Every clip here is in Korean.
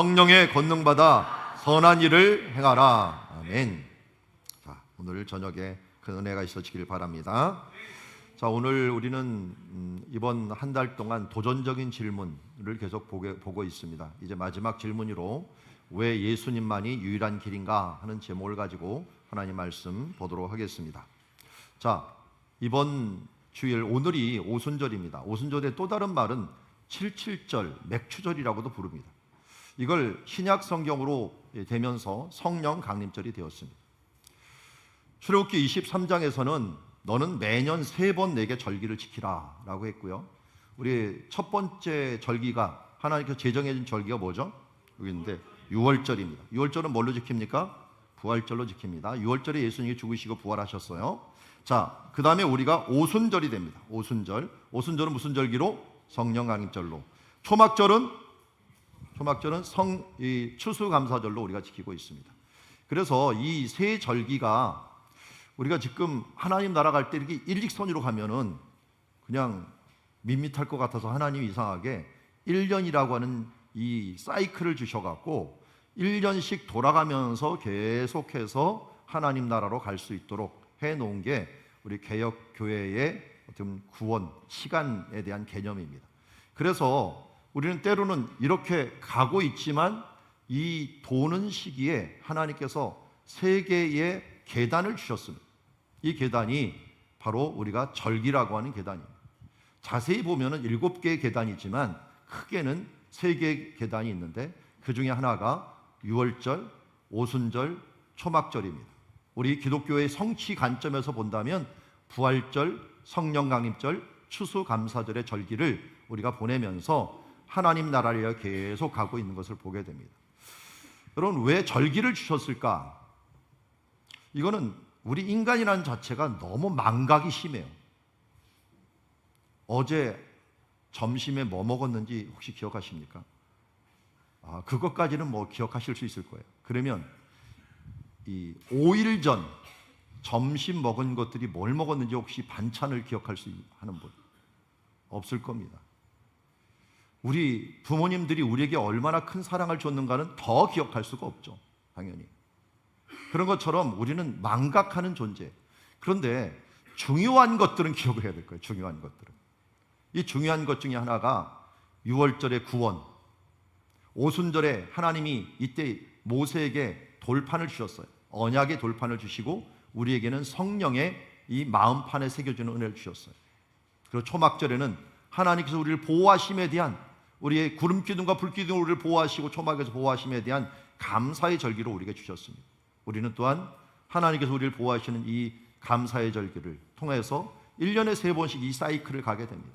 성령의 권능받아 선한 일을 행하라. 아멘. 자, 오늘 저녁에 그 은혜가 있어지길 바랍니다. 자, 오늘 우리는 이번 한 달 동안 도전적인 질문을 계속 보고 있습니다. 이제 마지막 질문으로 왜 예수님만이 유일한 길인가 하는 제목을 가지고 하나님 말씀 보도록 하겠습니다. 자, 이번 주일 오늘이 오순절입니다. 오순절의 또 다른 말은 77절, 맥추절이라고도 부릅니다. 이걸 신약 성경으로 되면서 성령 강림절이 되었습니다. 출애굽기 23장에서는 너는 매년 3번 내게 절기를 지키라 라고 했고요. 우리 첫 번째 절기가 하나님께서 제정해 준 절기가 뭐죠? 여기 있는데 6월절입니다. 6월절은 뭘로 지킵니까? 부활절로 지킵니다. 6월절에 예수님이 죽으시고 부활하셨어요. 자, 그 다음에 우리가 오순절이 됩니다. 오순절. 오순절은 무슨 절기로? 성령 강림절로. 초막절은 추수감사절로 우리가 지키고 있습니다. 그래서 이 세 절기가 우리가 지금 하나님 나라 갈 때 이렇게 일직선으로 가면은 그냥 밋밋할 것 같아서 하나님이 이상하게 1년이라고 하는 이 사이클을 주셔갖고 1년씩 돌아가면서 계속해서 하나님 나라로 갈 수 있도록 해놓은 게 우리 개혁교회의 어떤 구원, 시간에 대한 개념입니다. 그래서 우리는 때로는 이렇게 가고 있지만 이 도는 시기에 하나님께서 3개의 계단을 주셨습니다. 이 계단이 바로 우리가 절기라고 하는 계단입니다. 자세히 보면은 7개의 계단이지만 크게는 3개의 계단이 있는데 그 중에 하나가 6월절, 오순절, 초막절입니다. 우리 기독교의 성취 관점에서 본다면 부활절, 성령 강림절, 추수감사절의 절기를 우리가 보내면서 하나님 나라를 위해 계속 가고 있는 것을 보게 됩니다. 여러분, 왜 절기를 주셨을까? 이거는 우리 인간이라는 자체가 너무 망각이 심해요. 어제 점심에 뭐 먹었는지 혹시 기억하십니까? 그것까지는 뭐 기억하실 수 있을 거예요. 그러면 이 5일 전 점심 먹은 것들이 뭘 먹었는지 혹시 반찬을 기억할 수 있는 분? 없을 겁니다. 우리 부모님들이 우리에게 얼마나 큰 사랑을 줬는가는 더 기억할 수가 없죠. 당연히. 그런 것처럼 우리는 망각하는 존재. 그런데 중요한 것들은 기억을 해야 될 거예요. 중요한 것들은. 이 중요한 것 중에 하나가 6월절의 구원, 오순절에 하나님이 이때 모세에게 돌판을 주셨어요. 언약의 돌판을 주시고 우리에게는 성령의 이 마음판에 새겨주는 은혜를 주셨어요. 그리고 초막절에는 하나님께서 우리를 보호하심에 대한, 우리의 구름기둥과 불기둥으로 우리를 보호하시고 초막에서 보호하심에 대한 감사의 절기로 우리에게 주셨습니다. 우리는 또한 하나님께서 우리를 보호하시는 이 감사의 절기를 통해서 1년에 3번씩 이 사이클을 가게 됩니다.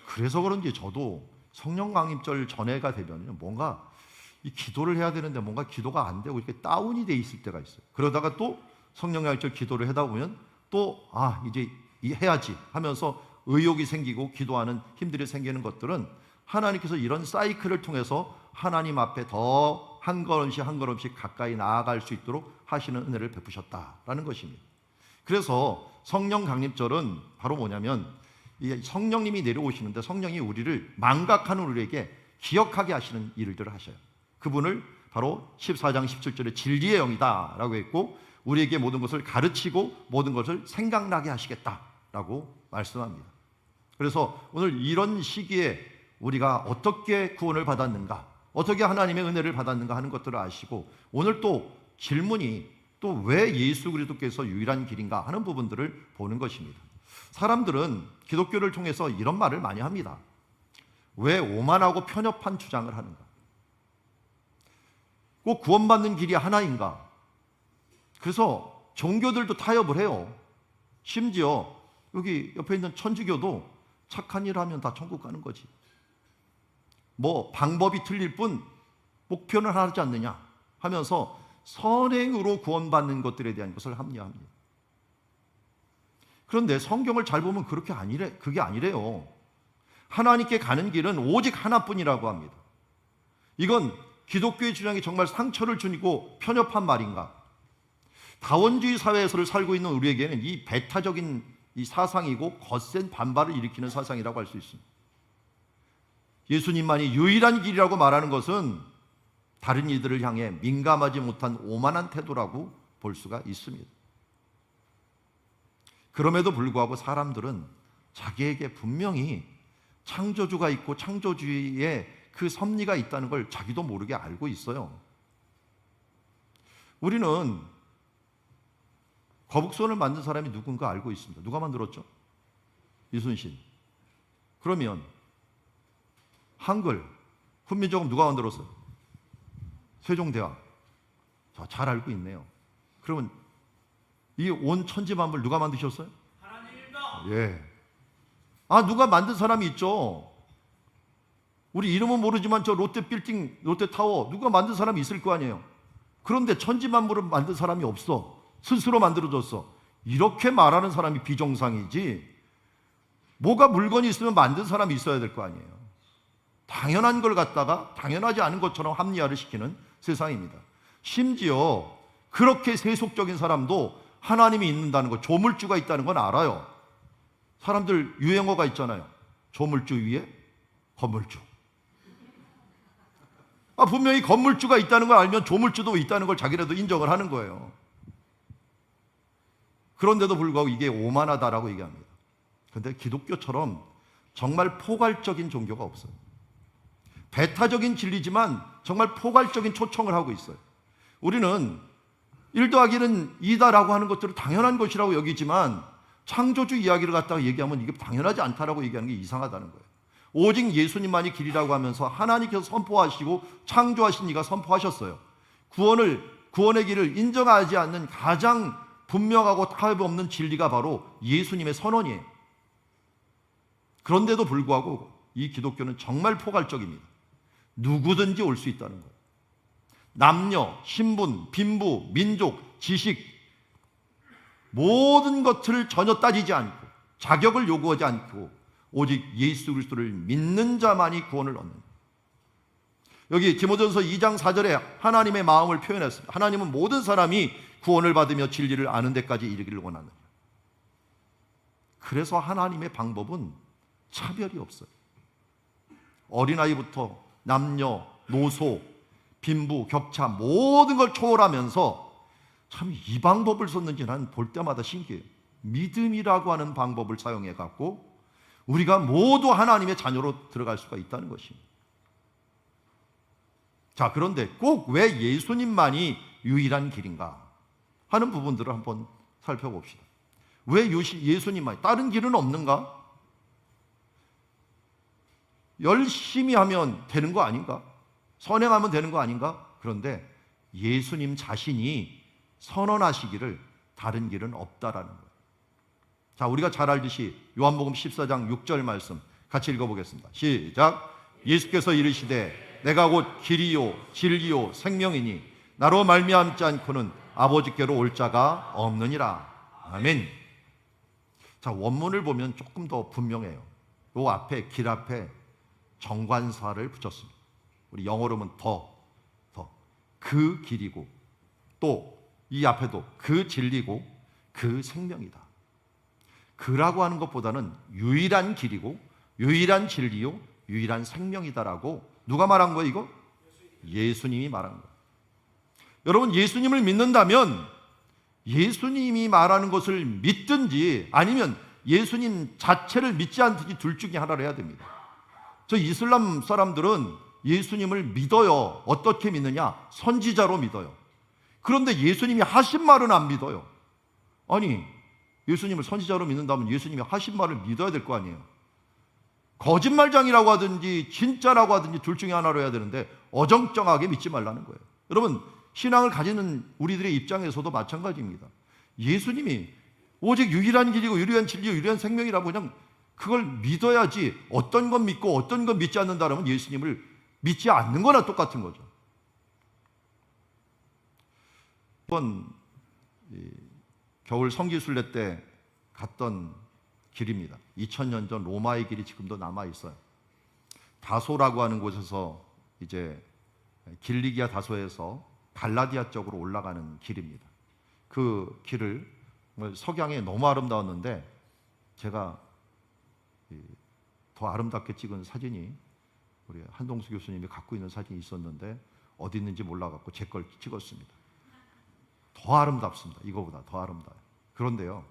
그래서 그런지 저도 성령 강림절 전에가 되면 뭔가 이 기도를 해야 되는데 뭔가 기도가 안 되고 이렇게 다운이 돼 있을 때가 있어요. 그러다가 또 성령 강림절 기도를 하다 보면 또 이제 해야지 하면서 의욕이 생기고 기도하는 힘들이 생기는 것들은 하나님께서 이런 사이클을 통해서 하나님 앞에 더 한 걸음씩 한 걸음씩 가까이 나아갈 수 있도록 하시는 은혜를 베푸셨다라는 것입니다. 그래서 성령 강림절은 바로 뭐냐면 이 성령님이 내려오시는데 성령이 우리를 망각하는 우리에게 기억하게 하시는 일들을 하셔요. 그분을 바로 14장 17절에 진리의 영이다 라고 했고 우리에게 모든 것을 가르치고 모든 것을 생각나게 하시겠다라고 말씀합니다. 그래서 오늘 이런 시기에 우리가 어떻게 구원을 받았는가, 어떻게 하나님의 은혜를 받았는가 하는 것들을 아시고 오늘 또 질문이 또 왜 예수 그리스도께서 유일한 길인가 하는 부분들을 보는 것입니다. 사람들은 기독교를 통해서 이런 말을 많이 합니다. 왜 오만하고 편협한 주장을 하는가? 꼭 구원받는 길이 하나인가? 그래서 종교들도 타협을 해요. 심지어 여기 옆에 있는 천주교도 착한 일 하면 다 천국 가는 거지. 뭐 방법이 틀릴 뿐 목표는 하지 않느냐 하면서 선행으로 구원받는 것들에 대한 것을 합리화합니다. 그런데 성경을 잘 보면 그게 아니래요. 하나님께 가는 길은 오직 하나뿐이라고 합니다. 이건 기독교의 주장이 정말 상처를 주고 편협한 말인가? 다원주의 사회에서 살고 있는 우리에게는 이 배타적인 이 사상이고 거센 반발을 일으키는 사상이라고 할 수 있습니다. 예수님만이 유일한 길이라고 말하는 것은 다른 이들을 향해 민감하지 못한 오만한 태도라고 볼 수가 있습니다. 그럼에도 불구하고 사람들은 자기에게 분명히 창조주가 있고 창조주의에 그 섭리가 있다는 걸 자기도 모르게 알고 있어요. 우리는 거북선을 만든 사람이 누군가 알고 있습니다. 누가 만들었죠? 이순신. 그러면 한글, 훈민정음 누가 만들었어요? 세종대왕. 자, 잘 알고 있네요. 그러면 이 온 천지만물 누가 만드셨어요? 하나님입니다. 예. 아, 누가 만든 사람이 있죠. 우리 이름은 모르지만 저 롯데 빌딩, 롯데 타워 누가 만든 사람이 있을 거 아니에요. 그런데 천지만물을 만든 사람이 없어. 스스로 만들어졌어. 이렇게 말하는 사람이 비정상이지. 뭐가 물건이 있으면 만든 사람이 있어야 될 거 아니에요. 당연한 걸 갖다가 당연하지 않은 것처럼 합리화를 시키는 세상입니다. 심지어 그렇게 세속적인 사람도 하나님이 있는다는 거, 조물주가 있다는 건 알아요. 사람들 유행어가 있잖아요. 조물주 위에 건물주. 분명히 건물주가 있다는 걸 알면 조물주도 있다는 걸 자기네도 인정을 하는 거예요. 그런데도 불구하고 이게 오만하다라고 얘기합니다. 그런데 기독교처럼 정말 포괄적인 종교가 없어요. 배타적인 진리지만 정말 포괄적인 초청을 하고 있어요. 우리는 1 더하기 1은 2다라고 하는 것들은 당연한 것이라고 여기지만 창조주 이야기를 갖다가 얘기하면 이게 당연하지 않다라고 얘기하는 게 이상하다는 거예요. 오직 예수님만이 길이라고 하면서 하나님께서 선포하시고 창조하신 이가 선포하셨어요. 구원의 길을 인정하지 않는 가장 분명하고 타협 없는 진리가 바로 예수님의 선언이에요. 그런데도 불구하고 이 기독교는 정말 포괄적입니다. 누구든지 올 수 있다는 거예요. 남녀, 신분, 빈부, 민족, 지식 모든 것을 전혀 따지지 않고 자격을 요구하지 않고 오직 예수 그리스도를 믿는 자만이 구원을 얻는. 여기 디모데전서 2장 4절에 하나님의 마음을 표현했습니다. 하나님은 모든 사람이 구원을 받으며 진리를 아는 데까지 이르기를 원하는. 그래서 하나님의 방법은 차별이 없어요. 어린아이부터 남녀, 노소, 빈부, 격차 모든 걸 초월하면서 참 이 방법을 썼는지 난 볼 때마다 신기해요. 믿음이라고 하는 방법을 사용해 갖고 우리가 모두 하나님의 자녀로 들어갈 수가 있다는 것입니다. 자, 그런데 꼭 왜 예수님만이 유일한 길인가 하는 부분들을 한번 살펴봅시다. 왜 예수님만이, 다른 길은 없는가? 열심히 하면 되는 거 아닌가? 선행하면 되는 거 아닌가? 그런데 예수님 자신이 선언하시기를 다른 길은 없다라는 거예요. 자, 우리가 잘 알듯이 요한복음 14장 6절 말씀 같이 읽어보겠습니다. 시작. 예수께서 이르시되 내가 곧 길이요 진리요 생명이니 나로 말미암지 않고는 아버지께로 올 자가 없느니라. 아멘. 자, 원문을 보면 조금 더 분명해요. 요 앞에 길 앞에 정관사를 붙였습니다. 우리 영어로 하면 그 길이고 또 이 앞에도 그 진리고 그 생명이다. 그라고 하는 것보다는 유일한 길이고 유일한 진리요 유일한 생명이다라고 누가 말한 거예요 이거? 예수님이 말한 거예요. 여러분, 예수님을 믿는다면 예수님이 말하는 것을 믿든지 아니면 예수님 자체를 믿지 않든지 둘 중에 하나를 해야 됩니다. 저 이슬람 사람들은 예수님을 믿어요. 어떻게 믿느냐? 선지자로 믿어요. 그런데 예수님이 하신 말은 안 믿어요. 아니, 예수님을 선지자로 믿는다면 예수님이 하신 말을 믿어야 될 거 아니에요. 거짓말장이라고 하든지 진짜라고 하든지 둘 중에 하나로 해야 되는데 어정쩡하게 믿지 말라는 거예요. 여러분, 신앙을 가지는 우리들의 입장에서도 마찬가지입니다. 예수님이 오직 유일한 길이고 유일한 진리요 유일한 생명이라고 그냥 그걸 믿어야지 어떤 건 믿고 어떤 건 믿지 않는다라면 예수님을 믿지 않는 거나 똑같은 거죠. 이번 겨울 성기순례 때 갔던 길입니다. 2000년 전 로마의 길이 지금도 남아 있어요. 다소라고 하는 곳에서 이제 길리기아 다소에서 갈라디아 쪽으로 올라가는 길입니다. 그 길을 석양이 너무 아름다웠는데 제가 더 아름답게 찍은 사진이 우리 한동수 교수님이 갖고 있는 사진이 있었는데 어디 있는지 몰라갖고 제 걸 찍었습니다. 더 아름답습니다. 이거보다 더 아름다워요. 그런데요,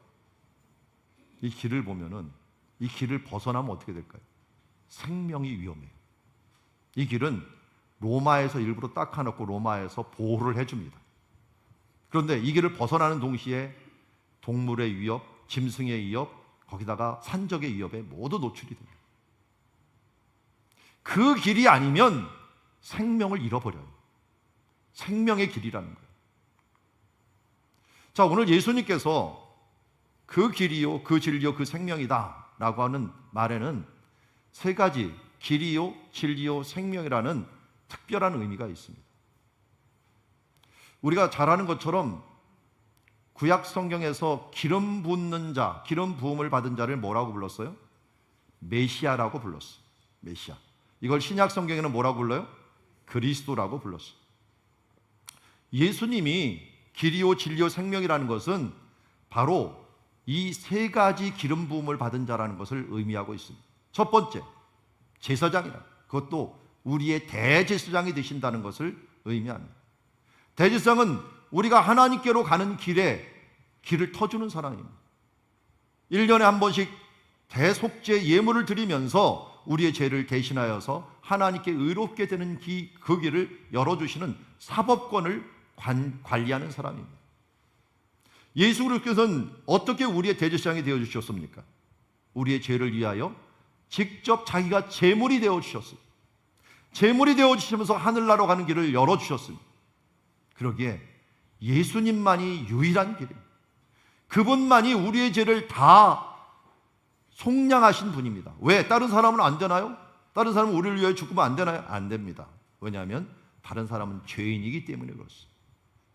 이 길을 보면은 이 길을 벗어나면 어떻게 될까요? 생명이 위험해요. 이 길은 로마에서 일부러 닦아놓고 로마에서 보호를 해줍니다. 그런데 이 길을 벗어나는 동시에 동물의 위협, 짐승의 위협, 거기다가 산적의 위협에 모두 노출이 됩니다. 그 길이 아니면 생명을 잃어버려요. 생명의 길이라는 거예요. 자, 오늘 예수님께서 그 길이요, 그 진리요, 그 생명이다 라고 하는 말에는 세 가지, 길이요, 진리요, 생명이라는 특별한 의미가 있습니다. 우리가 잘 아는 것처럼 구약 성경에서 기름 붓는 자, 기름 부음을 받은 자를 뭐라고 불렀어요? 메시아라고 불렀어요. 메시아. 이걸 신약 성경에는 뭐라고 불러요? 그리스도라고 불렀어요. 예수님이 길이요, 진리요, 생명이라는 것은 바로 이 세 가지 기름 부음을 받은 자라는 것을 의미하고 있습니다. 첫 번째, 제사장이라. 그것도 우리의 대제사장이 되신다는 것을 의미합니다. 대제사장은 우리가 하나님께로 가는 길에 길을 터주는 사람입니다. 1년에 한 번씩 대속죄 예물을 드리면서 우리의 죄를 대신하여서 하나님께 의롭게 되는 그 길을 열어주시는 사법권을 관리하는 사람입니다. 예수 그리스도는 어떻게 우리의 대제사장이 되어주셨습니까? 우리의 죄를 위하여 직접 자기가 제물이 되어주셨습니다. 제물이 되어주시면서 하늘나라로 가는 길을 열어주셨습니다. 그러기에 예수님만이 유일한 길입니다. 그분만이 우리의 죄를 다 속량하신 분입니다. 왜? 다른 사람은 안 되나요? 다른 사람은 우리를 위해 죽으면 안 되나요? 안 됩니다. 왜냐하면 다른 사람은 죄인이기 때문에 그렇습니다.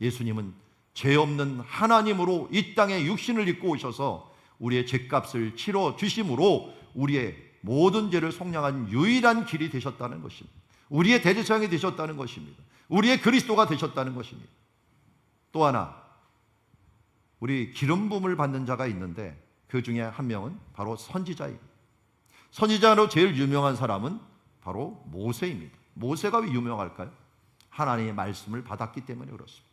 예수님은 죄 없는 하나님으로 이 땅에 육신을 입고 오셔서 우리의 죄값을 치러 주심으로 우리의 모든 죄를 속량한 유일한 길이 되셨다는 것입니다. 우리의 대제사장이 되셨다는 것입니다. 우리의 그리스도가 되셨다는 것입니다. 또 하나, 우리 기름 부음을 받는 자가 있는데 그 중에 한 명은 바로 선지자입니다. 선지자로 제일 유명한 사람은 바로 모세입니다. 모세가 왜 유명할까요? 하나님의 말씀을 받았기 때문에 그렇습니다.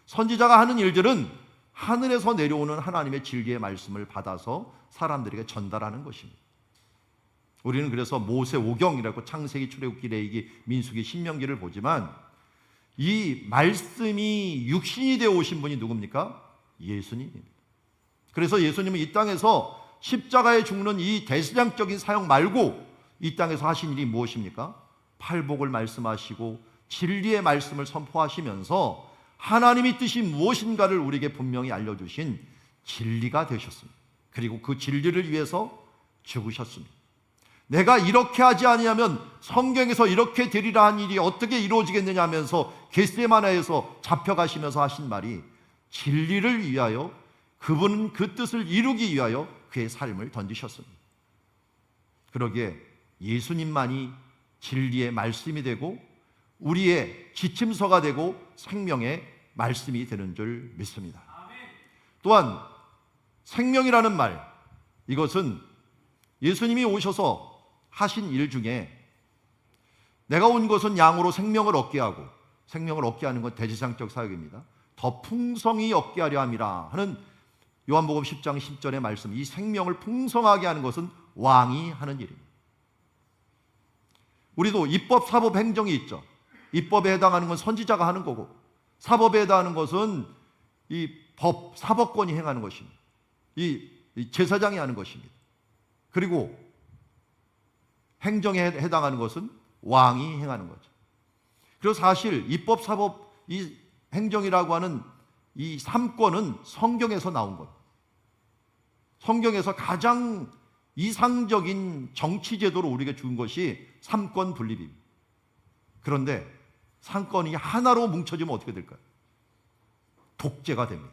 선지자가 하는 일들은 하늘에서 내려오는 하나님의 진리의 말씀을 받아서 사람들에게 전달하는 것입니다. 우리는 그래서 모세오경이라고 창세기, 출애굽기, 레위기, 민수기, 신명기를 보지만 이 말씀이 육신이 되어 오신 분이 누굽니까? 예수님입니다. 그래서 예수님은 이 땅에서 십자가에 죽는 이 대제사장적인 사역 말고 이 땅에서 하신 일이 무엇입니까? 팔복을 말씀하시고 진리의 말씀을 선포하시면서 하나님의 뜻이 무엇인가를 우리에게 분명히 알려주신 진리가 되셨습니다. 그리고 그 진리를 위해서 죽으셨습니다. 내가 이렇게 하지 아니하면 성경에서 이렇게 되리라 한 일이 어떻게 이루어지겠느냐 하면서 겟세마네에서 잡혀가시면서 하신 말이 진리를 위하여 그분은 그 뜻을 이루기 위하여 그의 삶을 던지셨습니다. 그러기에 예수님만이 진리의 말씀이 되고 우리의 지침서가 되고 생명의 말씀이 되는 줄 믿습니다. 또한 생명이라는 말, 이것은 예수님이 오셔서 하신 일 중에 내가 온 것은 양으로 생명을 얻게 하고, 생명을 얻게 하는 건 대제사장적 사역입니다. 더 풍성히 얻게 하려 함이라 하는 요한복음 10장 10절의 말씀, 이 생명을 풍성하게 하는 것은 왕이 하는 일입니다. 우리도 입법, 사법, 행정이 있죠. 입법에 해당하는 건 선지자가 하는 거고, 사법에 해당하는 것은 이 법, 사법권이 행하는 것입니다. 이 제사장이 하는 것입니다. 그리고 행정에 해당하는 것은 왕이 행하는 거죠. 그리고 사실 입법, 사법, 이 행정이라고 하는 이 3권은 성경에서 나온 것. 성경에서 가장 이상적인 정치제도로 우리에게 준 것이 3권 분립입니다. 그런데 3권이 하나로 뭉쳐지면 어떻게 될까요? 독재가 됩니다.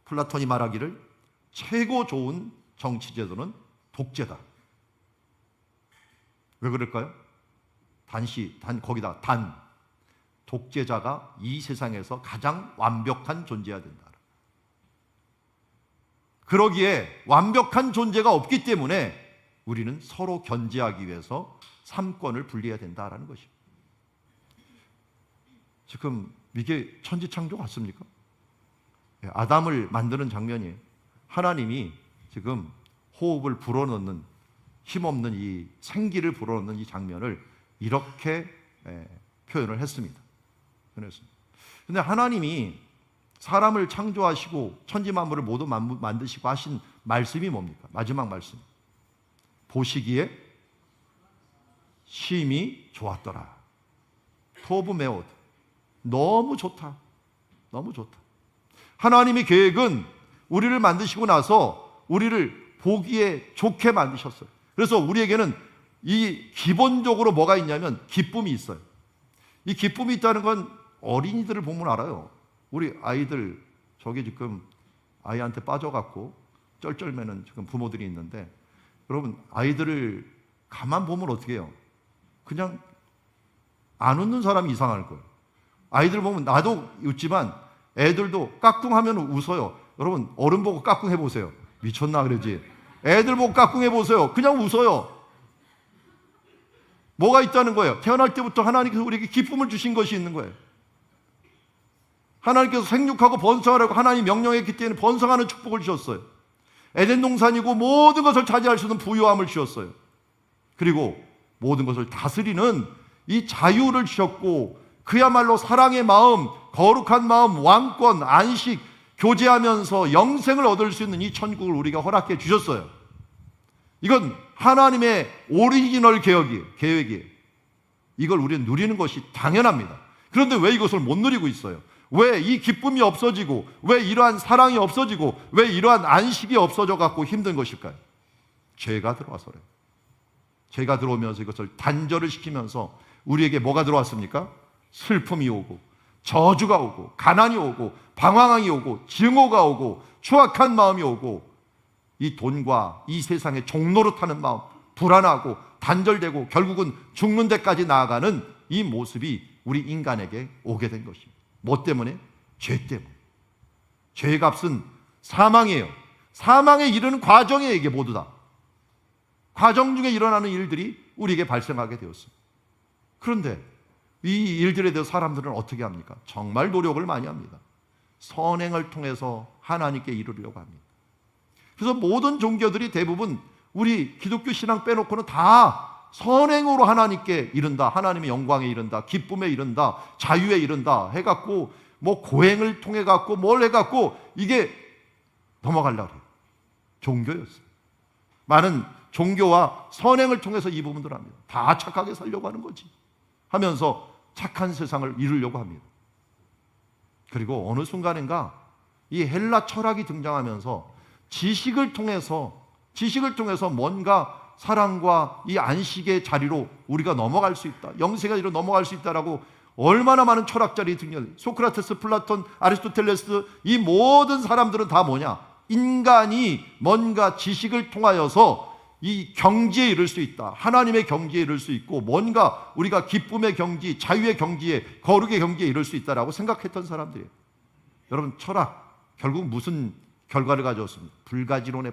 플라톤이 말하기를 최고 좋은 정치제도는 독재다. 왜 그럴까요? 거기다 독재자가 이 세상에서 가장 완벽한 존재여야 된다. 그러기에 완벽한 존재가 없기 때문에 우리는 서로 견제하기 위해서 3권을 분리해야 된다라는 것입니다. 지금 이게 천지창조 같습니까? 아담을 만드는 장면이에요. 하나님이 지금 호흡을 불어넣는, 힘없는 이 생기를 불어넣는 이 장면을 이렇게 표현을 했습니다. 그런데 하나님이 사람을 창조하시고 천지만물을 모두 만드시고 하신 말씀이 뭡니까? 마지막 말씀. 보시기에 심히 좋았더라. 토브 메오드. 너무 좋다. 너무 좋다. 하나님의 계획은 우리를 만드시고 나서 우리를 보기에 좋게 만드셨어요. 그래서 우리에게는 이 기본적으로 뭐가 있냐면 기쁨이 있어요. 이 기쁨이 있다는 건 어린이들을 보면 알아요. 우리 아이들, 저기 지금 아이한테 빠져갖고 쩔쩔매는 지금 부모들이 있는데, 여러분 아이들을 가만 보면 어떻게 해요? 그냥 안 웃는 사람이 이상할 거예요. 아이들 보면 나도 웃지만 애들도 까꿍하면 웃어요. 여러분 어른 보고 까꿍 해보세요. 미쳤나 그러지. 애들 보고 까꿍 해보세요. 그냥 웃어요. 뭐가 있다는 거예요? 태어날 때부터 하나님께서 우리에게 기쁨을 주신 것이 있는 거예요. 하나님께서 생육하고 번성하라고 하나님 명령했기 때문에 번성하는 축복을 주셨어요. 에덴 동산이고 모든 것을 차지할 수 있는 부유함을 주셨어요. 그리고 모든 것을 다스리는 이 자유를 주셨고, 그야말로 사랑의 마음, 거룩한 마음, 왕권, 안식, 교제하면서 영생을 얻을 수 있는 이 천국을 우리가 허락해 주셨어요. 이건 하나님의 오리지널 계획이에요. 이걸 우리는 누리는 것이 당연합니다. 그런데 왜 이것을 못 누리고 있어요? 왜 이 기쁨이 없어지고, 왜 이러한 사랑이 없어지고, 왜 이러한 안식이 없어져 갖고 힘든 것일까요? 죄가 들어와서 그래요. 죄가 들어오면서 이것을 단절을 시키면서 우리에게 뭐가 들어왔습니까? 슬픔이 오고, 저주가 오고, 가난이 오고, 방황이 오고, 증오가 오고, 추악한 마음이 오고, 이 돈과 이 세상의 종노릇하는 마음, 불안하고 단절되고 결국은 죽는 데까지 나아가는 이 모습이 우리 인간에게 오게 된 것입니다. 뭐 때문에? 죄 때문에. 죄의 값은 사망이에요. 사망에 이르는 과정이에요. 이게 모두 다 과정 중에 일어나는 일들이 우리에게 발생하게 되었습니다. 그런데 이 일들에 대해서 사람들은 어떻게 합니까? 정말 노력을 많이 합니다. 선행을 통해서 하나님께 이르려고 합니다. 그래서 모든 종교들이 대부분 우리 기독교 신앙 빼놓고는 다 선행으로 하나님께 이른다, 하나님의 영광에 이른다, 기쁨에 이른다, 자유에 이른다 해갖고 뭐 고행을 통해 갖고 뭘 해갖고 이게 넘어가려고 해요. 종교였어요. 많은 종교와 선행을 통해서 이 부분들을 합니다. 다 착하게 살려고 하는 거지 하면서 착한 세상을 이루려고 합니다. 그리고 어느 순간인가 이 헬라 철학이 등장하면서 지식을 통해서 뭔가 사랑과 이 안식의 자리로 우리가 넘어갈 수 있다, 영생의 자리로 넘어갈 수 있다라고 얼마나 많은 철학자들이 등장해요. 소크라테스, 플라톤, 아리스토텔레스, 이 모든 사람들은 다 뭐냐? 인간이 뭔가 지식을 통하여서 이 경지에 이를 수 있다, 하나님의 경지에 이를 수 있고, 뭔가 우리가 기쁨의 경지, 자유의 경지에, 거룩의 경지에 이를 수 있다라고 생각했던 사람들이에요. 여러분 철학 결국 무슨 결과를 가져왔습니다. 불가지론에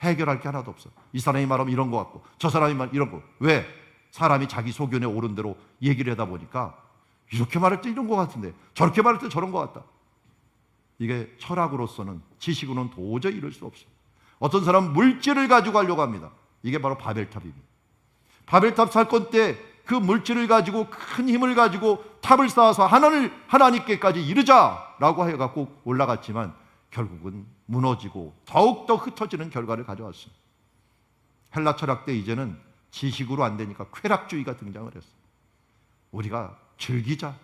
해결할 게 하나도 없어. 이 사람이 말하면 이런 것 같고 저 사람이 말하면 이런 거. 왜? 사람이 자기 소견에 오른 대로 얘기를 하다 보니까 이렇게 말할 때 이런 것 같은데 저렇게 말할 때 저런 것 같다. 이게 철학으로서는, 지식으로는 도저히 이룰 수 없어요. 어떤 사람은 물질을 가지고 하려고 합니다. 이게 바로 바벨탑입니다. 바벨탑 사건 때 그 물질을 가지고 큰 힘을 가지고 탑을 쌓아서 하나님께까지 이르자라고 해갖고 올라갔지만 결국은 무너지고 더욱더 흩어지는 결과를 가져왔습니다. 헬라 철학 때 이제는 지식으로 안 되니까 쾌락주의가 등장을 했어요. 우리가 즐기자,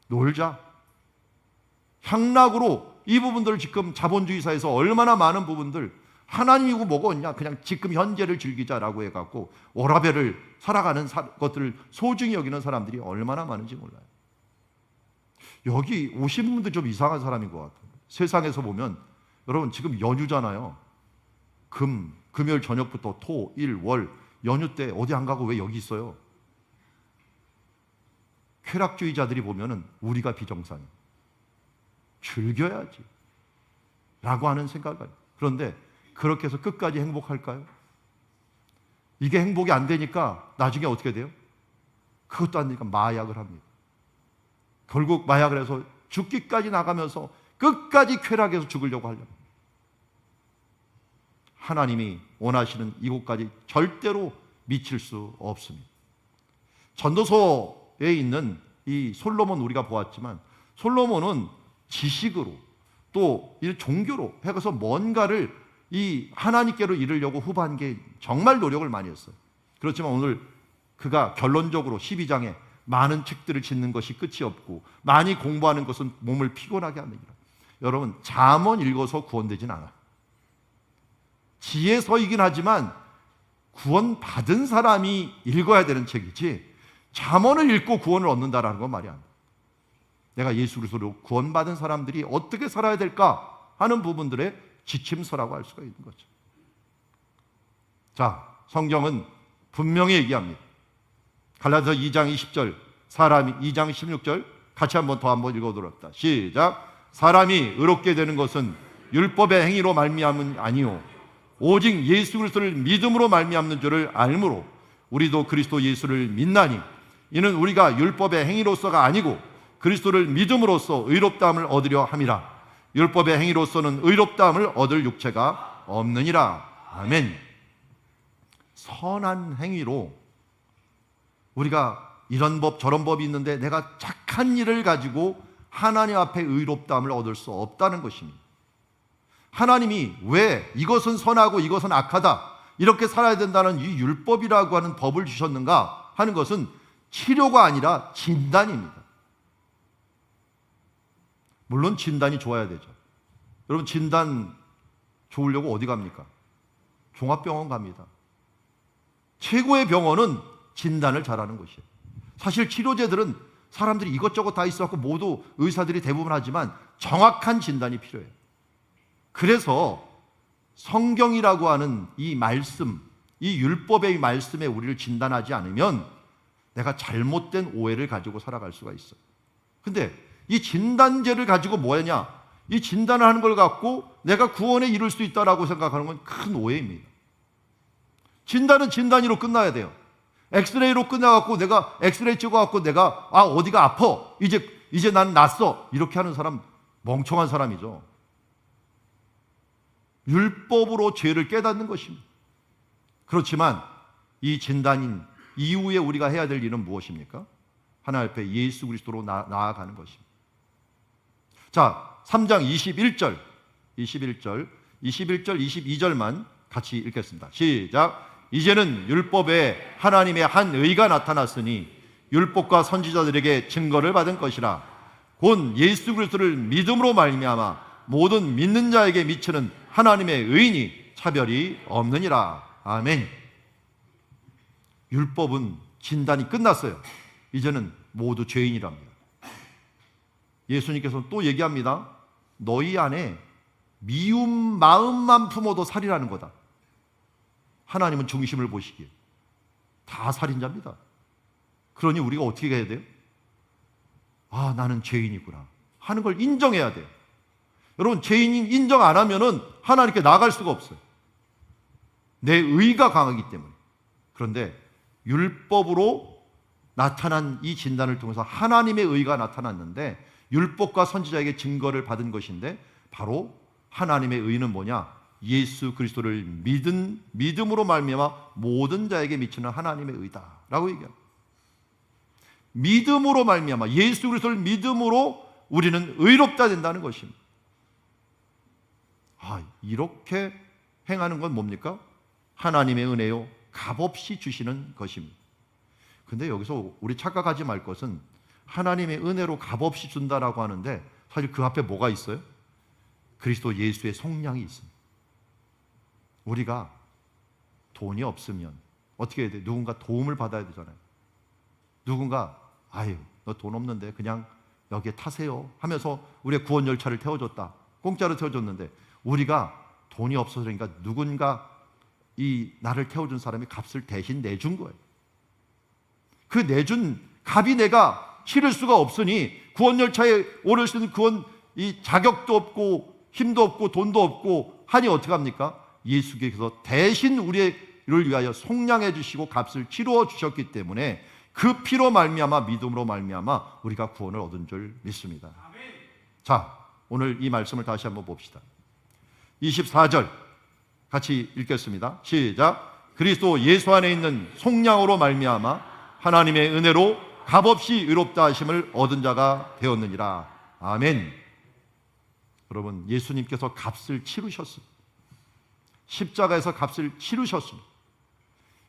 놀자, 향락으로 이 부분들을 지금 자본주의 사회에서 얼마나 많은 부분들, 하나님이고 뭐가 없냐, 그냥 지금 현재를 즐기자라고 해갖고 오라벨을 살아가는 것들을 소중히 여기는 사람들이 얼마나 많은지 몰라요. 여기 오신 분들 좀 이상한 사람인 것 같아요. 세상에서 보면 여러분 지금 연휴잖아요. 금요일 저녁부터 토, 일, 월 연휴 때 어디 안 가고 왜 여기 있어요? 쾌락주의자들이 보면은 우리가 비정상이에요. 즐겨야지 라고 하는 생각을. 그런데 그렇게 해서 끝까지 행복할까요? 이게 행복이 안 되니까 나중에 어떻게 돼요? 그것도 안 되니까 마약을 합니다. 결국 마약을 해서 죽기까지 나가면서 끝까지 쾌락해서 죽으려고 하려고. 하나님이 원하시는 이곳까지 절대로 미칠 수 없습니다. 전도서에 있는 이 솔로몬 우리가 보았지만, 솔로몬은 지식으로 또 이 종교로 해서 뭔가를 이 하나님께로 이르려고 후반기에 정말 노력을 많이 했어요. 그렇지만 오늘 그가 결론적으로 12장에 많은 책들을 짓는 것이 끝이 없고 많이 공부하는 것은 몸을 피곤하게 합니다. 여러분, 잠언 읽어서 구원되진 않아요. 지혜서이긴 하지만 구원받은 사람이 읽어야 되는 책이지, 잠언을 읽고 구원을 얻는다라는 건 말이 안 돼요. 내가 예수 그리스도로 구원받은 사람들이 어떻게 살아야 될까 하는 부분들의 지침서라고 할 수가 있는 거죠. 자, 성경은 분명히 얘기합니다. 갈라디아서 2장 20절, 사람이 2장 16절 같이 한번 읽어보도록 합시다. 시작. 사람이 의롭게 되는 것은 율법의 행위로 말미암은 아니요 오직 예수 그리스도를 믿음으로 말미암는 줄을 알므로 우리도 그리스도 예수를 믿나니 이는 우리가 율법의 행위로서가 아니고 그리스도를 믿음으로써 의롭다함을 얻으려 함이라. 율법의 행위로서는 의롭다함을 얻을 육체가 없느니라. 아멘. 선한 행위로 우리가 이런 법 저런 법이 있는데 내가 착한 일을 가지고 하나님 앞에 의롭다함을 얻을 수 없다는 것입니다. 하나님이 왜 이것은 선하고 이것은 악하다 이렇게 살아야 된다는 이 율법이라고 하는 법을 주셨는가 하는 것은 치료가 아니라 진단입니다. 물론 진단이 좋아야 되죠. 여러분, 진단 좋으려고 어디 갑니까? 종합병원 갑니다. 최고의 병원은 진단을 잘하는 것이에요. 사실 치료제들은 사람들이 이것저것 다 있어갖고 모두 의사들이 대부분 하지만 정확한 진단이 필요해요. 그래서 성경이라고 하는 이 말씀, 이 율법의 말씀에 우리를 진단하지 않으면 내가 잘못된 오해를 가지고 살아갈 수가 있어요. 근데 이 진단제를 가지고 뭐하냐? 이 진단을 하는 걸 갖고 내가 구원에 이룰 수 있다라고 생각하는 건 큰 오해입니다. 진단은 진단으로 끝나야 돼요. 엑스레이로 끝나갖고 내가 엑스레이 찍어갖고 내가 어디가 아파 이제 난 낫어 이렇게 하는 사람 멍청한 사람이죠. 율법으로 죄를 깨닫는 것입니다. 그렇지만 이 진단인 이후에 우리가 해야 될 일은 무엇입니까? 하나님 앞에 예수 그리스도로 나아가는 것입니다. 자, 3장 21절, 22절만 같이 읽겠습니다. 시작. 이제는 율법에 하나님의 한 의가 나타났으니 율법과 선지자들에게 증거를 받은 것이라. 곧 예수 그리스도를 믿음으로 말미암아 모든 믿는 자에게 미치는 하나님의 의인이 차별이 없느니라. 아멘. 율법은 진단이 끝났어요. 이제는 모두 죄인이랍니다. 예수님께서는 또 얘기합니다. 너희 안에 미움 마음만 품어도 살인하는 거다. 하나님은 중심을 보시기에 다 살인자입니다. 그러니 우리가 어떻게 해야 돼요? 나는 죄인이구나 하는 걸 인정해야 돼요. 여러분, 죄인인 인정 안 하면은 하나님께 나갈 수가 없어요. 내 의가 강하기 때문에. 그런데 율법으로 나타난 이 진단을 통해서 하나님의 의가 나타났는데 율법과 선지자에게 증거를 받은 것인데 바로 하나님의 의는 뭐냐? 예수 그리스도를 믿음으로 말미암아 모든 자에게 미치는 하나님의 의다라고 얘기합니다. 믿음으로 말미암아 예수 그리스도를 믿음으로 우리는 의롭다 된다는 것입니다. 이렇게 행하는 건 뭡니까? 하나님의 은혜요 값없이 주시는 것입니다. 근데 여기서 우리 착각하지 말 것은 하나님의 은혜로 값없이 준다라고 하는데 사실 그 앞에 뭐가 있어요? 그리스도 예수의 속량이 있습니다. 우리가 돈이 없으면 어떻게 해야 돼요? 누군가 도움을 받아야 되잖아요. 누군가 너 돈 없는데 그냥 여기에 타세요 하면서 우리의 구원 열차를 태워줬다. 공짜로 태워줬는데 우리가 돈이 없어서 그러니까 누군가 이 나를 태워준 사람이 값을 대신 내준 거예요. 그 내준 값이 내가 치를 수가 없으니 구원 열차에 오를 수 있는 구원 이 자격도 없고 힘도 없고 돈도 없고 하니 어떻게 합니까? 예수께서 대신 우리를 위하여 속량해 주시고 값을 치루어 주셨기 때문에 그 피로 말미암아 믿음으로 말미암아 우리가 구원을 얻은 줄 믿습니다. 자, 오늘 이 말씀을 다시 한번 봅시다. 24절 같이 읽겠습니다. 시작. 그리스도 예수 안에 있는 속량으로 말미암아 하나님의 은혜로 값없이 의롭다 하심을 얻은 자가 되었느니라. 아멘. 여러분, 예수님께서 값을 치르셨습니다. 십자가에서 값을 치르셨습니다.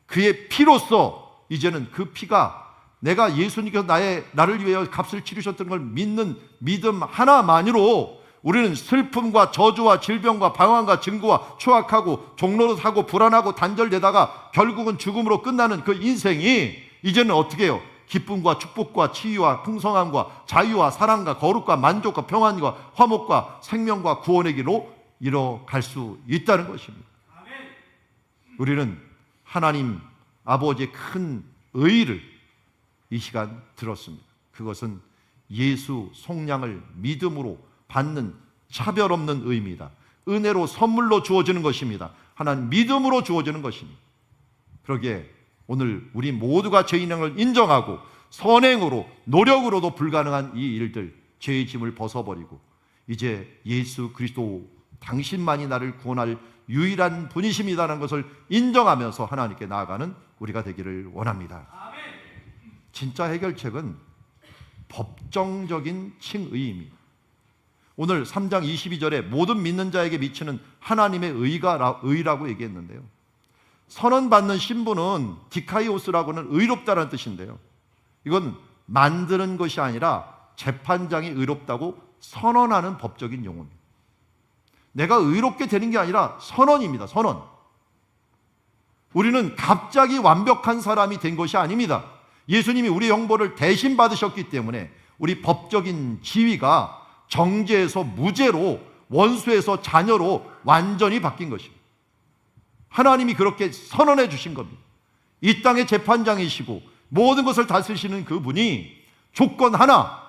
그의 피로써 이제는 그 피가 내가 예수님께서 나를 위하여 값을 치르셨던 걸 믿는 믿음 하나만으로 우리는 슬픔과 저주와 질병과 방황과 증거와 추악하고 종로로 사고 불안하고 단절되다가 결국은 죽음으로 끝나는 그 인생이 이제는 어떻게 해요? 기쁨과 축복과 치유와 풍성함과 자유와 사랑과 거룩과 만족과 평안과 화목과 생명과 구원의 길로 이뤄갈 수 있다는 것입니다. 우리는 하나님 아버지의 큰 의를 이 시간 들었습니다. 그것은 예수 속량을 믿음으로 받는 차별 없는 의미다. 은혜로 선물로 주어지는 것입니다. 하나님 믿음으로 주어지는 것입니다. 그러기에 오늘 우리 모두가 죄인을 인정하고 선행으로 노력으로도 불가능한 이 일들, 죄의 짐을 벗어버리고 이제 예수 그리스도 당신만이 나를 구원할 유일한 분이십니다라는 것을 인정하면서 하나님께 나아가는 우리가 되기를 원합니다. 진짜 해결책은 법정적인 칭의입니다. 오늘 3장 22절에 모든 믿는 자에게 미치는 하나님의 의라고 얘기했는데요. 선언받는 신분은 디카이오스라고는 의롭다라는 뜻인데요. 이건 만드는 것이 아니라 재판장이 의롭다고 선언하는 법적인 용어입니다. 내가 의롭게 되는 게 아니라 선언입니다. 선언. 우리는 갑자기 완벽한 사람이 된 것이 아닙니다. 예수님이 우리의 형벌을 대신 받으셨기 때문에 우리 법적인 지위가 정죄에서 무죄로, 원수에서 자녀로 완전히 바뀐 것입니다. 하나님이 그렇게 선언해 주신 겁니다. 이 땅의 재판장이시고 모든 것을 다스리시는 그분이 조건 하나,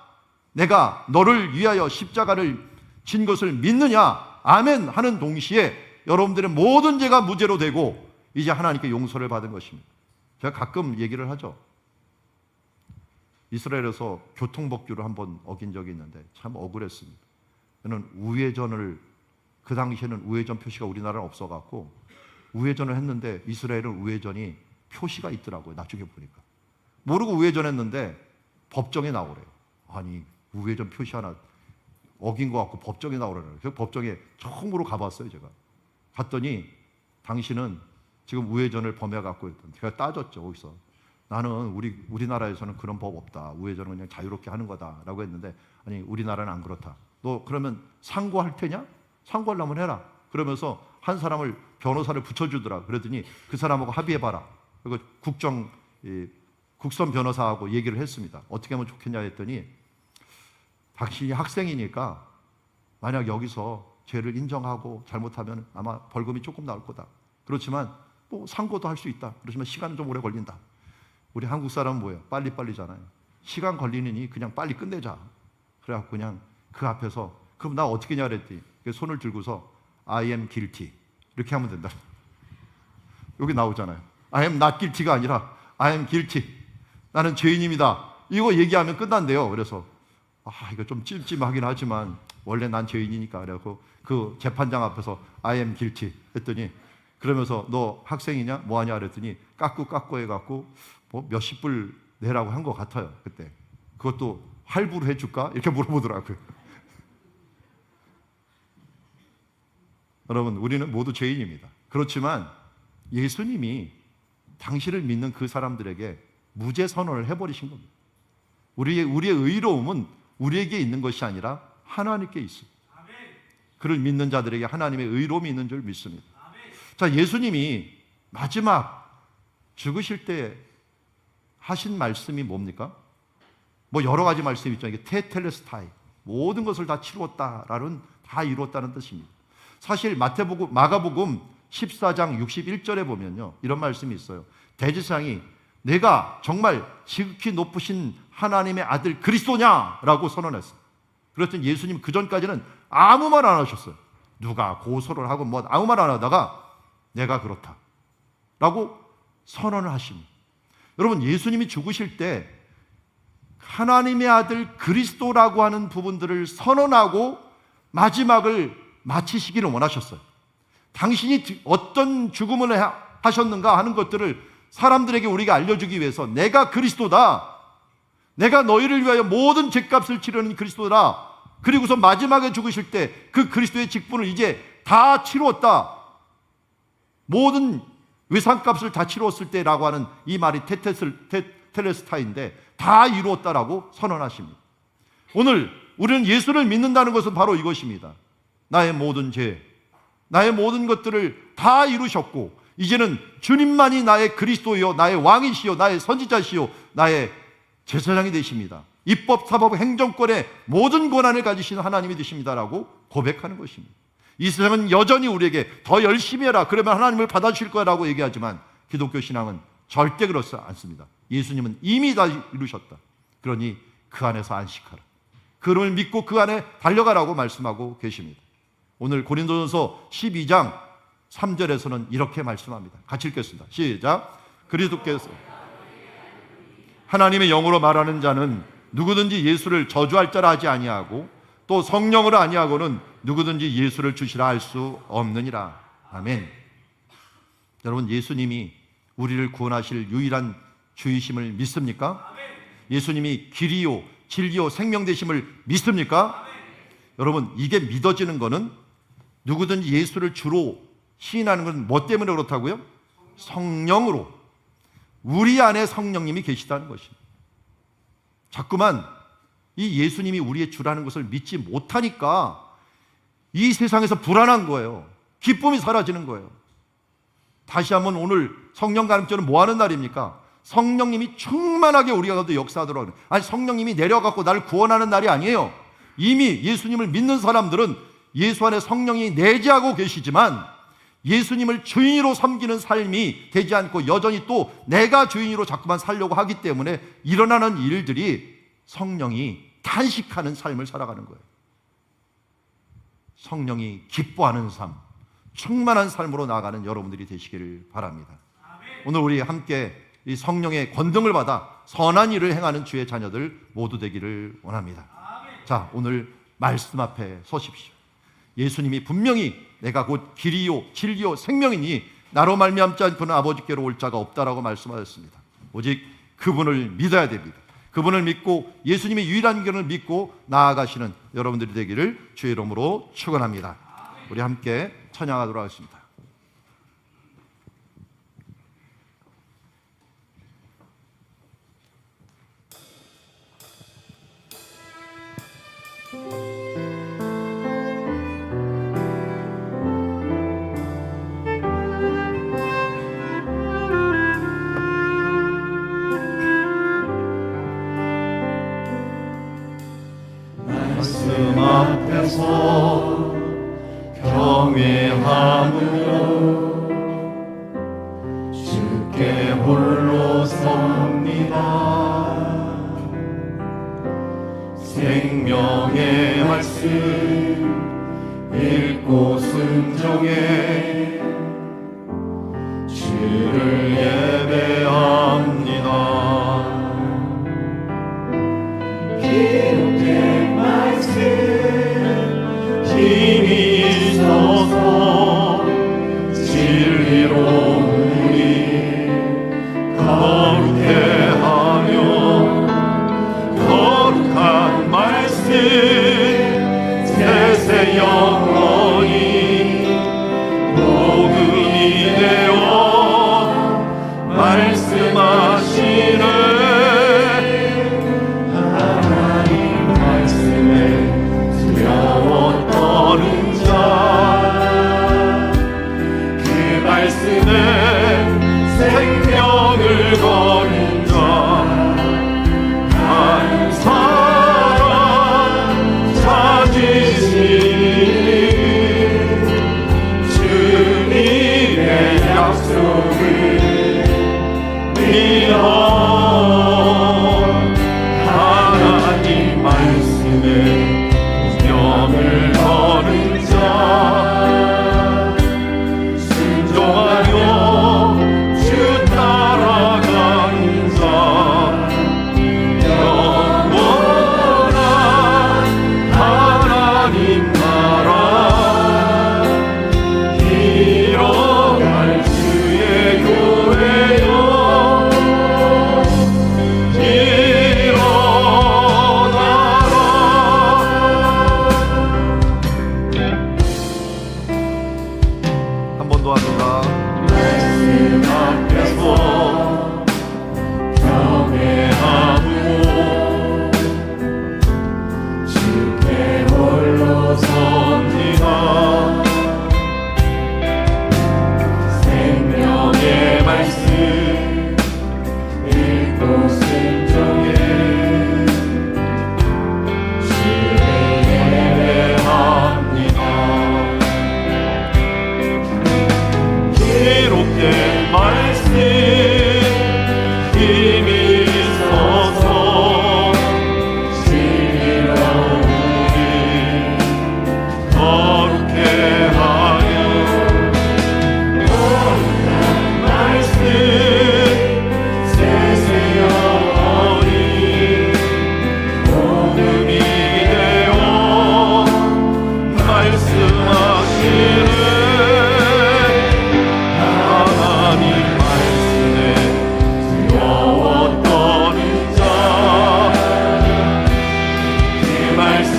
내가 너를 위하여 십자가를 진 것을 믿느냐, 아멘 하는 동시에 여러분들의 모든 죄가 무죄로 되고 이제 하나님께 용서를 받은 것입니다. 제가 가끔 얘기를 하죠. 이스라엘에서 교통법규를 한번 어긴 적이 있는데 참 억울했습니다. 저는 우회전을, 그 당시에는 우회전 표시가 우리나라는 없어갖고 우회전을 했는데 이스라엘은 우회전이 표시가 있더라고요. 나중에 보니까. 모르고 우회전했는데 법정에 나오래요. 아니, 우회전 표시 하나 어긴 것 같고 법정에 나오라는 거예요. 법정에 처음으로 가봤어요. 제가 갔더니 당신은 지금 우회전을 범해갖고 제가 따졌죠. 거기서 나는 우리나라에서는 그런 법 없다. 우회전은 그냥 자유롭게 하는 거다라고 했는데, 아니 우리나라는 안 그렇다. 너 그러면 상고할 테냐? 상고하려면 해라. 그러면서 한 사람을 변호사를 붙여주더라. 그랬더니 그 사람하고 합의해봐라. 그리고 국선 변호사하고 얘기를 했습니다. 어떻게 하면 좋겠냐 했더니, 당신이 학생이니까 만약 여기서 죄를 인정하고 잘못하면 아마 벌금이 조금 나올 거다. 그렇지만 뭐 상고도 할 수 있다. 그렇지만 시간은 좀 오래 걸린다. 우리 한국 사람은 뭐예요? 빨리빨리잖아요. 시간 걸리느니 그냥 빨리 끝내자. 그래갖고 그냥 그 앞에서 그럼 나 어떻게 하냐 그랬더니 손을 들고서 I am guilty 이렇게 하면 된다. 여기 나오잖아요. I am not guilty가 아니라 I am guilty. 나는 죄인입니다. 이거 얘기하면 끝난대요. 그래서 이거 좀 찜찜하긴 하지만 원래 난 죄인이니까 그래갖고 그 재판장 앞에서 I am guilty 했더니, 그러면서 너 학생이냐? 뭐하냐 그랬더니 깎고 해갖고 뭐 몇십 불 내라고 한 것 같아요. 그때 그것도 할부로 해줄까? 이렇게 물어보더라고요. 여러분, 우리는 모두 죄인입니다. 그렇지만 예수님이 당신을 믿는 그 사람들에게 무죄 선언을 해버리신 겁니다. 우리의 의로움은 우리에게 있는 것이 아니라 하나님께 있습니다. 그를 믿는 자들에게 하나님의 의로움이 있는 줄 믿습니다. 자, 예수님이 마지막 죽으실 때 하신 말씀이 뭡니까? 뭐 여러 가지 말씀이 있죠. 이게 테텔레스타이, 모든 것을 다 치루었다라는, 다 이루었다는 뜻입니다. 사실 마가복음 14장 61절에 보면요, 이런 말씀이 있어요. 대제사장이 내가 정말 지극히 높으신 하나님의 아들 그리스도냐라고 선언했어요. 그랬더니 예수님 그 전까지는 아무 말 안 하셨어요. 누가 고소를 하고 뭐 아무 말 안 하다가 내가 그렇다 라고 선언을 하십니다. 여러분, 예수님이 죽으실 때 하나님의 아들 그리스도라고 하는 부분들을 선언하고 마지막을 마치시기를 원하셨어요. 당신이 어떤 죽음을 하셨는가 하는 것들을 사람들에게 우리가 알려주기 위해서 내가 그리스도다, 내가 너희를 위하여 모든 죄값을 치르는 그리스도다, 그리고서 마지막에 죽으실 때 그 그리스도의 직분을 이제 다 치루었다, 모든 외상값을 다 치루었을 때라고 하는 이 말이 테텔레스타인데 다 이루었다라고 선언하십니다. 오늘 우리는 예수를 믿는다는 것은 바로 이것입니다. 나의 모든 죄, 나의 모든 것들을 다 이루셨고 이제는 주님만이 나의 그리스도요, 나의 왕이시요, 나의 선지자시요, 나의 제사장이 되십니다. 입법, 사법, 행정권의 모든 권한을 가지신 하나님이 되십니다라고 고백하는 것입니다. 이 세상은 여전히 우리에게 더 열심히 해라, 그러면 하나님을 받아주실 거라고 얘기하지만 기독교 신앙은 절대 그렇지 않습니다. 예수님은 이미 다 이루셨다. 그러니 그 안에서 안식하라, 그를 믿고 그 안에 달려가라고 말씀하고 계십니다. 오늘 고린도전서 12장 3절에서는 이렇게 말씀합니다. 같이 읽겠습니다. 시작. 그리스도께서 하나님의 영으로 말하는 자는 누구든지 예수를 저주할 자라 하지 아니하고 또 성령으로 아니하고는 누구든지 예수를 주시라 할 수 없느니라. 아멘. 여러분, 예수님이 우리를 구원하실 유일한 주이심을 믿습니까? 예수님이 길이요 진리요 생명 되심을 믿습니까? 여러분, 이게 믿어지는 것은 누구든지 예수를 주로 시인하는 건 뭐 때문에 그렇다고요? 성령으로. 우리 안에 성령님이 계시다는 것입니다. 자꾸만 이 예수님이 우리의 주라는 것을 믿지 못하니까 이 세상에서 불안한 거예요. 기쁨이 사라지는 거예요. 다시 한번 오늘 성령 가름절은 뭐 하는 날입니까? 성령님이 충만하게 우리가 가도 역사하도록. 아니, 성령님이 내려갖고 나를 구원하는 날이 아니에요. 이미 예수님을 믿는 사람들은 예수 안에 성령이 내재하고 계시지만 예수님을 주인으로 섬기는 삶이 되지 않고 여전히 또 내가 주인으로 자꾸만 살려고 하기 때문에 일어나는 일들이 성령이 탄식하는 삶을 살아가는 거예요. 성령이 기뻐하는 삶, 충만한 삶으로 나아가는 여러분들이 되시기를 바랍니다. 오늘 우리 함께 이 성령의 권능을 받아 선한 일을 행하는 주의 자녀들 모두 되기를 원합니다. 자, 오늘 말씀 앞에 서십시오. 예수님이 분명히 내가 곧 길이요 진리요 생명이니 나로 말미암지 않고는 아버지께로 올 자가 없다라고 말씀하셨습니다. 오직 그분을 믿어야 됩니다. 그분을 믿고 예수님의 유일한 길을 믿고 나아가시는 여러분들이 되기를 주의 이름으로 축원합니다. 우리 함께 찬양하도록 하겠습니다. 말씀 앞에서 경외함으로 주께 홀로 섭니다. 생명의 말씀 읽고 순종해 주를 예배합니다. 기록된 말씀 힘이 있어서 진리로 우리 거룩해 하며 거룩한 말씀 세세 영원히 복음이 되어 말씀하시네. 하나님 말씀에 두려워 떠는 자, 그 말씀에 생명을 거는 자, 한 사람 찾으시니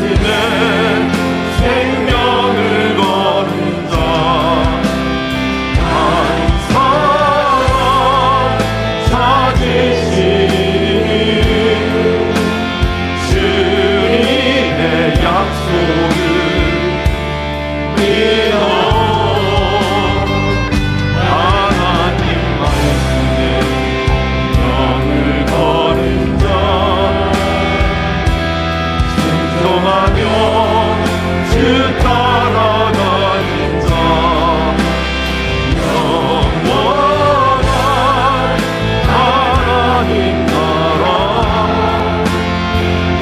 말씀은 생명을 거는 자 한 사람 찾으시니 주님의 약속을 믿어 하나님 말씀에 영을 거는 자 순종하며 주 따라가는 자 영원한 하나님 나라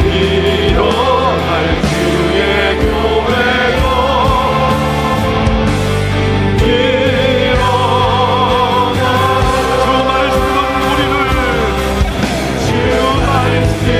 일어날 주의 교회여 일어나 주 말씀은 우리를 주 말씀은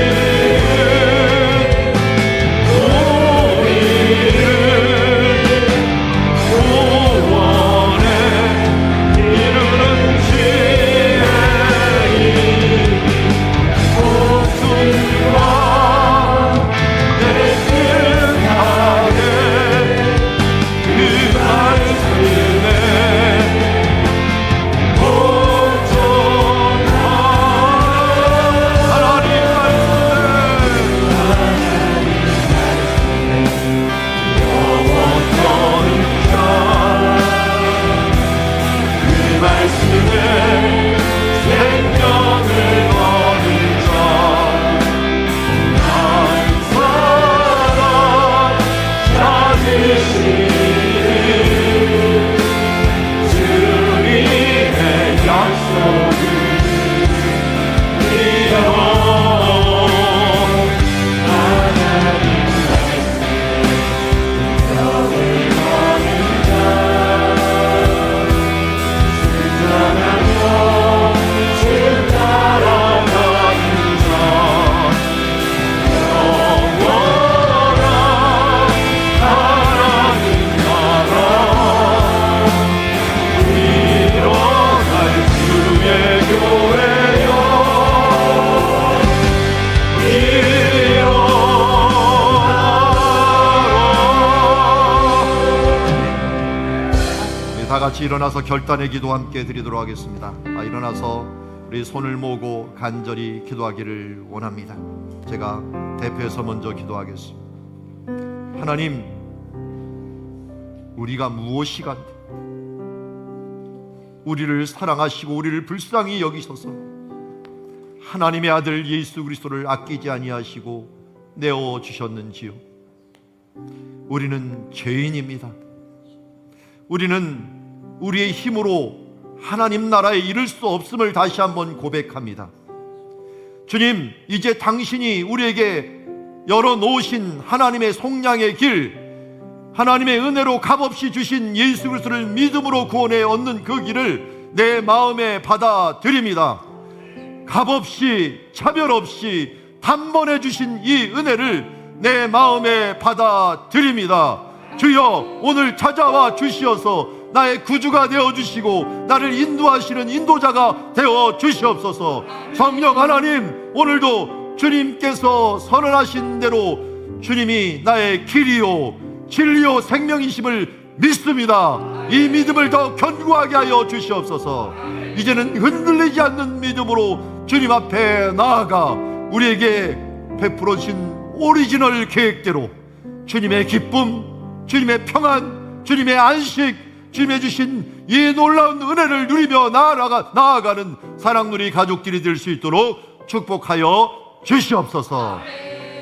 다 같이 일어나서 결단의 기도 함께 드리도록 하겠습니다. 일어나서 우리 손을 모으고 간절히 기도하기를 원합니다. 제가 대표해서 먼저 기도하겠습니다. 하나님, 우리가 무엇이간데 우리를 사랑하시고 우리를 불쌍히 여기셔서 하나님의 아들 예수 그리스도를 아끼지 아니하시고 내어 주셨는지요. 우리는 죄인입니다. 우리는 우리의 힘으로 하나님 나라에 이를 수 없음을 다시 한번 고백합니다. 주님, 이제 당신이 우리에게 열어놓으신 하나님의 속량의 길, 하나님의 은혜로 값없이 주신 예수 그리스도를 믿음으로 구원에 얻는 그 길을 내 마음에 받아들입니다. 값없이 차별 없이 단번에 주신 이 은혜를 내 마음에 받아들입니다. 주여, 오늘 찾아와 주시어서 나의 구주가 되어주시고 나를 인도하시는 인도자가 되어주시옵소서. 성령 하나님, 오늘도 주님께서 선언하신 대로 주님이 나의 길이요 진리요 생명이심을 믿습니다. 이 믿음을 더 견고하게 하여 주시옵소서. 이제는 흔들리지 않는 믿음으로 주님 앞에 나아가 우리에게 베풀어 주신 오리지널 계획대로 주님의 기쁨, 주님의 평안, 주님의 안식, 주님의 주신 이 놀라운 은혜를 누리며 나아가는 사랑누리 가족들이 될 수 있도록 축복하여 주시옵소서.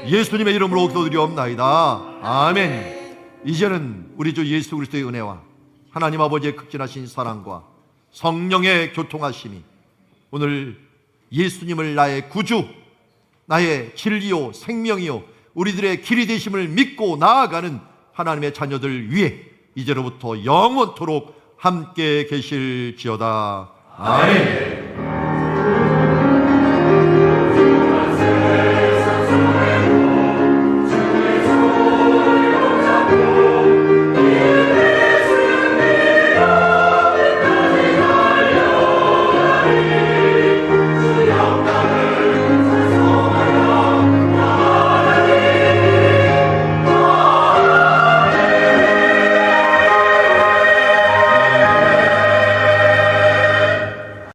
예수님의 이름으로 기도드리옵나이다. 아멘. 이제는 우리 주 예수 그리스도의 은혜와 하나님 아버지의 극진하신 사랑과 성령의 교통하심이 오늘 예수님을 나의 구주, 나의 진리요 생명이요 우리들의 길이 되심을 믿고 나아가는 하나님의 자녀들 위해 이제로부터 영원토록 함께 계실지어다. 아멘.